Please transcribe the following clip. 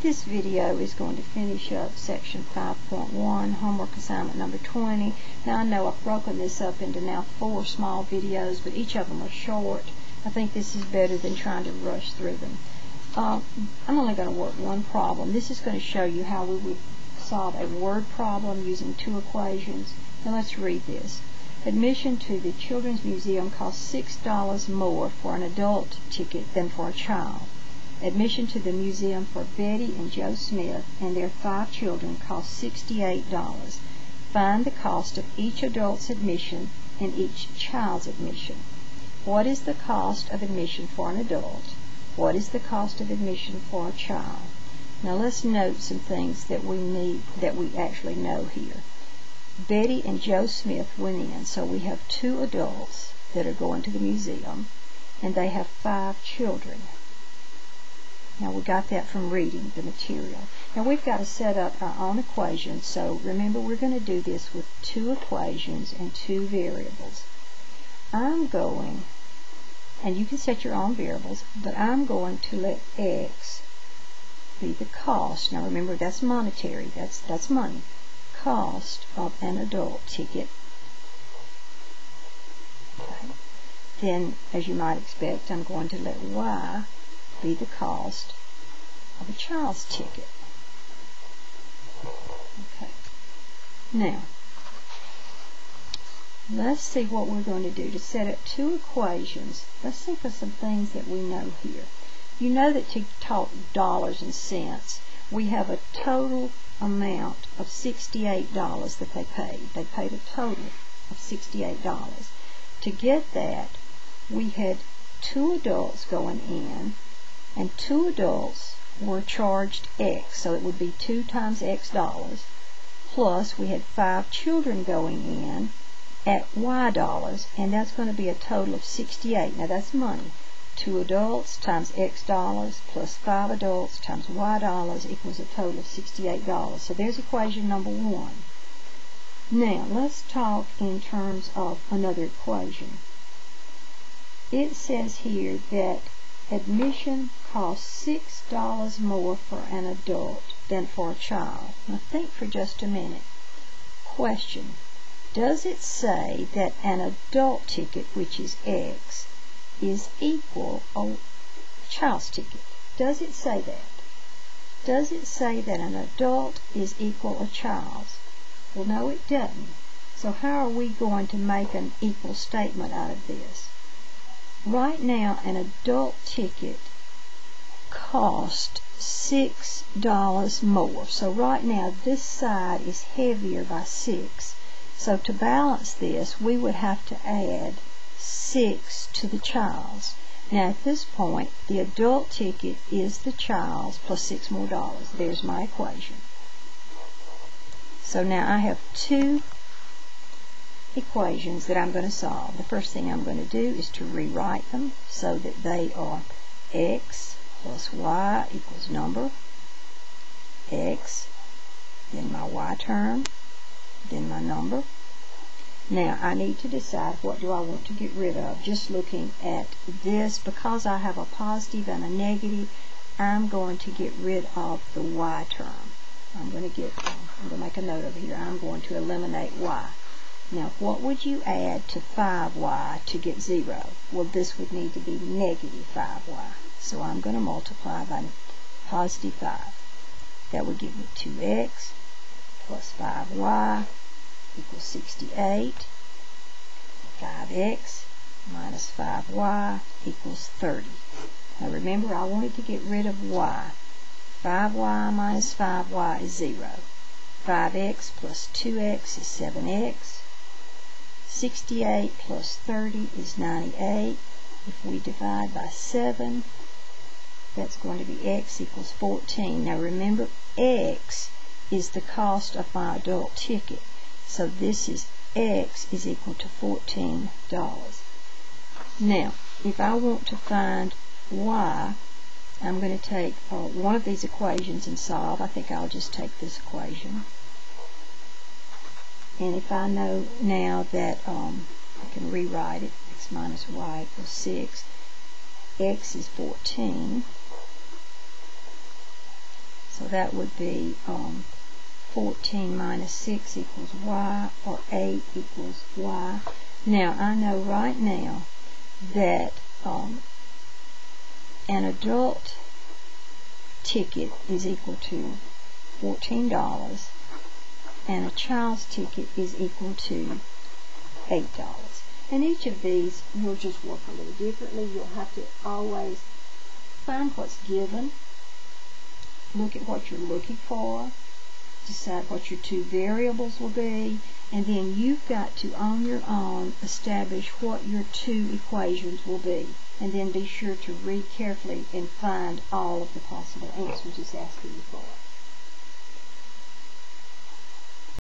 This video is going to finish up section 5.1, homework assignment number 20. Now I know I've broken this up into now 4 small videos, but each of them are short. I think this is better than trying to rush through them. I'm only going to work one problem. This is going to show you how we would solve a word problem using 2 equations. Now let's read this. Admission to the Children's Museum costs $6 more for an adult ticket than for a child. Admission to the museum for Betty and Joe Smith and their 5 children costs $68. Find the cost of each adult's admission and each child's admission. What is the cost of admission for an adult? What is the cost of admission for a child? Now let's note some things that we actually know here. Betty and Joe Smith went in, so we have 2 adults that are going to the museum, and they have 5 children. Now we got that from reading the material. Now we've got to set up our own equations, so remember we're going to do this with 2 equations and 2 variables. I'm going, and you can set your own variables, but I'm going to let x be the cost. Now remember that's monetary, that's money. Cost of an adult ticket. Okay. Then, as you might expect, I'm going to let y be the cost of a child's ticket. Okay. Now, let's see what we're going to do to set up 2 equations. Let's think of some things that we know here. You know that to talk dollars and cents, we have a total amount of $68 that they paid. They paid a total of $68. To get that, we had 2 adults going in, and 2 adults were charged X, so it would be 2 times X dollars, plus we had 5 children going in at Y dollars, and that's going to be a total of 68. Now that's money. 2 adults times X dollars plus 5 adults times Y dollars equals a total of $68. So there's equation number 1. Now let's talk in terms of another equation. It says here that admission costs $6 more for an adult than for a child. Now think for just a minute. Question: does it say that an adult ticket, which is X, is equal a child's ticket? Does it say that? Does it say that an adult is equal a child's? Well, no, it doesn't. So how are we going to make an equal statement out of this? Right now, an adult ticket costs $6 more. So right now, this side is heavier by 6. So to balance this, we would have to add 6 to the child's. Now at this point, the adult ticket is the child's plus 6 more dollars. There's my equation. So now I have 2 equations that I'm going to solve. The first thing I'm going to do is to rewrite them so that they are x plus y equals number, x, then my y term, then my number. Now I need to decide what do I want to get rid of. Just looking at this, because I have a positive and a negative, I'm going to get rid of the y term. I'm going to make a note over here. I'm going to eliminate y. Now what would you add to 5y to get 0? Well, this would need to be negative 5y. So I'm going to multiply by positive 5. That would give me 2x plus 5y equals 68. 5x minus 5y equals 30. Now remember, I wanted to get rid of y. 5y minus 5y is 0. 5x plus 2x is 7x. 68 plus 30 is 98. If we divide by 7, that's going to be x equals 14. Now remember, x is the cost of my adult ticket. So this is x is equal to $14. Now, if I want to find y, I'm going to take one of these equations and solve. I think I'll just take this equation. And if I know now that I can rewrite it, x minus y equals 6, x is 14. So that would be 14 minus 6 equals y, or 8 equals y. Now, I know right now that an adult ticket is equal to $14, and a child's ticket is equal to $8. And each of these, you'll just work a little differently. You'll have to always find what's given, look at what you're looking for, decide what your two variables will be, and then you've got to, on your own, establish what your two equations will be. And then be sure to read carefully and find all of the possible answers it's asking you for.